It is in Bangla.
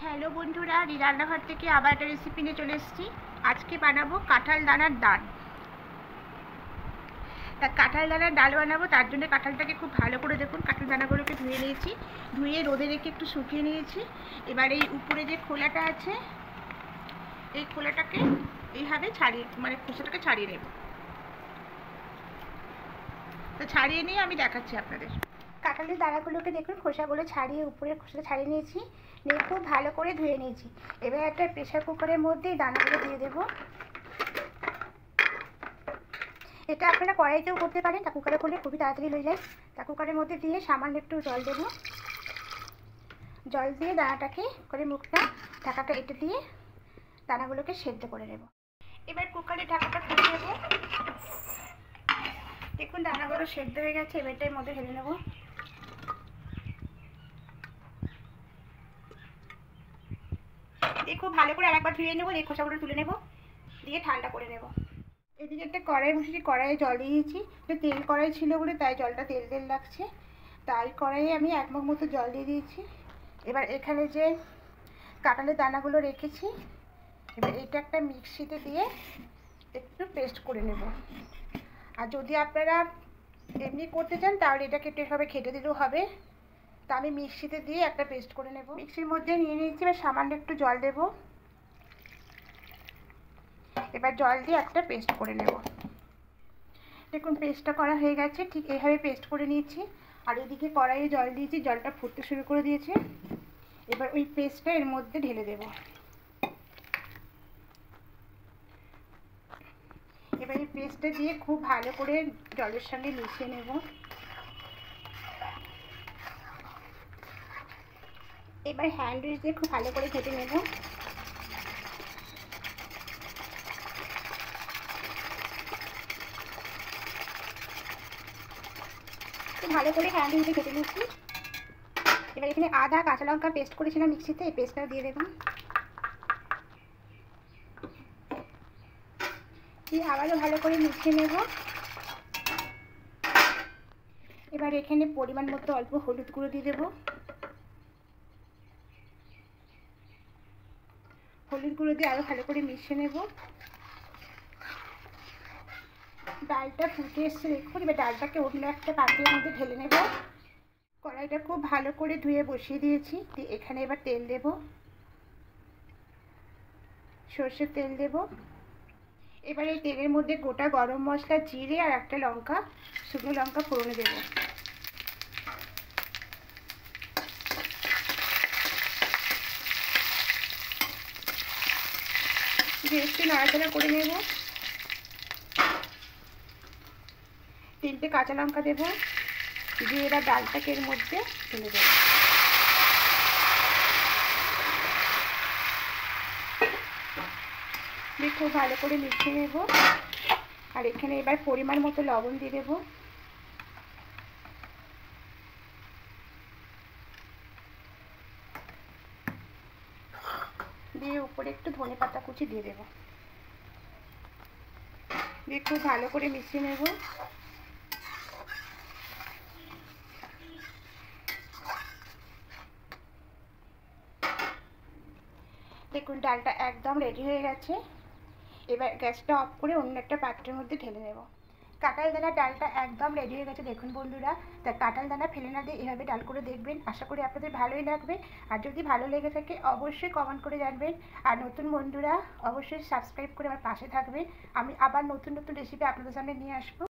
হ্যালো বন্ধুরা, রান্নাঘর থেকে আবার একটা রেসিপি নিয়ে চলে এসেছি। আজকে বানাবো কাঁঠাল দানার ডাল। তা কাঁঠাল দানার ডাল বানাবো, তার জন্য কাঁঠালটাকে খুব ভালো করে দেখুন, কাঁঠাল দানাগুলোকে ধুয়ে নিয়েছি, ধুয়ে রোদে রেখে একটু শুকিয়ে নিয়েছি। এবার এই উপরে যে খোলাটা আছে, এই খোলাটাকে এইভাবে ছাড়িয়ে, মানে খোসাটাকে ছাড়িয়ে নেব। তো ছাড়িয়ে নিয়ে আমি দেখাচ্ছি আপনাদের। কাঁঠালের দানাগুলোকে দেখুন, খোসাগুলো ছাড়িয়ে উপরের খোসাটা ছাড়িয়ে নিয়েছি, নিয়ে খুব ভালো করে ধুয়ে নিয়েছি। এবার একটা প্রেশার কুকারের মধ্যে এই দানাগুলো দিয়ে দেবো। এটা আপনারা কড়াইতেও করতে পারেন, তা কুকারে করলে খুবই তাড়াতাড়ি হয়ে যায়। তা কুকারের মধ্যে দিয়ে সামান্য একটু জল দেবো। জল দিয়ে দানাটাকে করে মুখটা ঢাকাটা এটা দিয়ে দানাগুলোকে সেদ্ধ করে নেব। এবার কুকারের ঢাকাটা খুলে নেব। দেখুন দানাগুলো সেদ্ধ হয়ে গেছে, এবার এটার মধ্যে ঢেলে নেব। খুব ভালো করে আরেকবার ধুয়ে নেবো, এই খোসাগুলো তুলে নেব, দিয়ে ঠান্ডা করে নেব। এদিকে একটা কড়াই বসেছি, কড়াইয়ে জল দিয়েছি। তেল কড়াই ছিল বলে তাই জলটা তেল তেল লাগছে, তাই কড়াইয়ে আমি 1 মগ মতো জল দিয়ে দিয়েছি। এবার এখানে যে কাঁঠালের দানাগুলো রেখেছি, এবার এটা একটা মিক্সিতে দিয়ে একটু পেস্ট করে নেব। আর যদি আপনারা এমনি করতে চান তাহলে এটাকে একটু এভাবে খেটে দিলেও হবে। তা আমি মিক্সিতে দিয়ে একটা পেস্ট করে নেব। মিক্সির মধ্যে নিয়ে নিয়েছি, এবার সামান্য একটু জল দেবো। এবার জল দিয়ে একটা পেস্ট করে নেব। দেখুন পেস্টটা করা হয়ে গেছে, ঠিক এইভাবে পেস্ট করে নিয়েছি। আর এদিকে কড়াইয়ে জল দিয়েছি, জলটা ফুটতে শুরু করে দিয়েছে। এবার ওই পেস্টটা এর মধ্যে ঢেলে দেব। এবার এই পেস্টটা দিয়ে খুব ভালো করে জলের সঙ্গে মিশিয়ে নেব। এবার হ্যান্ড উইচ দিয়ে খুব ভালো করে ঘেটে নেব। ভালো করে হ্যান্ড উইচে ঘেটে নিচ্ছি। এবার এখানে আদা কাঁচা লঙ্কা পেস্ট করেছিলাম মিক্সিতে, এই পেস্টটা দিয়ে দেব। দিয়ে আবারও ভালো করে মিশিয়ে নেব। এবার এখানে পরিমাণ মতো অল্প হলুদ গুঁড়ো দিয়ে দেবো। হলুদ গুঁড়ো দিয়ে আরও ভালো করে মিশিয়ে নেব। ডালটা ফুটে এসছে দেখুন, এবার ডালটাকে অন্য একটা পাত্রের মধ্যে ঢেলে নেব। কড়াইটা খুব ভালো করে ধুয়ে বসিয়ে দিয়েছি, এখানে এবার তেল দেব, সর্ষের তেল দেব। এবার এই তেলের মধ্যে গোটা গরম মশলা, জিরে আর একটা লঙ্কা, শুকনো লঙ্কা ফোড়নে দেব। একটু নাড়াচাড়া করে নেব। 3টে কাঁচা লঙ্কা দেব, দিয়ে এবার ডালটাকে এর মধ্যে ঢেলে দেব। দিয়ে খুব ভালো করে মিশিয়ে নেব। আর এখানে এবার পরিমাণ মতো লবণ দিয়ে দেব। দিয়ে উপরে একটু ধনেপাতা কুচি দিয়ে দেব। দিয়ে খুব ভালো করে মিশিয়ে নেব। দেখুন ডালটা একদম রেডি হয়ে গেছে। এবার গ্যাসটা অফ করে অন্য একটা পাত্রের মধ্যে ঢেলে নেব। কাঁঠাল দানা ডালটা একদম রেডি হয়ে গেছে দেখুন বন্ধুরা। তা কাঁঠাল দানা ফেলে না দিয়ে এভাবে ডাল করে দেখবেন, আশা করি আপনাদের ভালোই লাগবে। আর যদি ভালো লেগে থাকে অবশ্যই কমেন্ট করে জানবেন। আর নতুন বন্ধুরা অবশ্যই সাবস্ক্রাইব করে আমার পাশে থাকবেন। আমি আবার নতুন নতুন রেসিপি আপনাদের সামনে নিয়ে আসবো।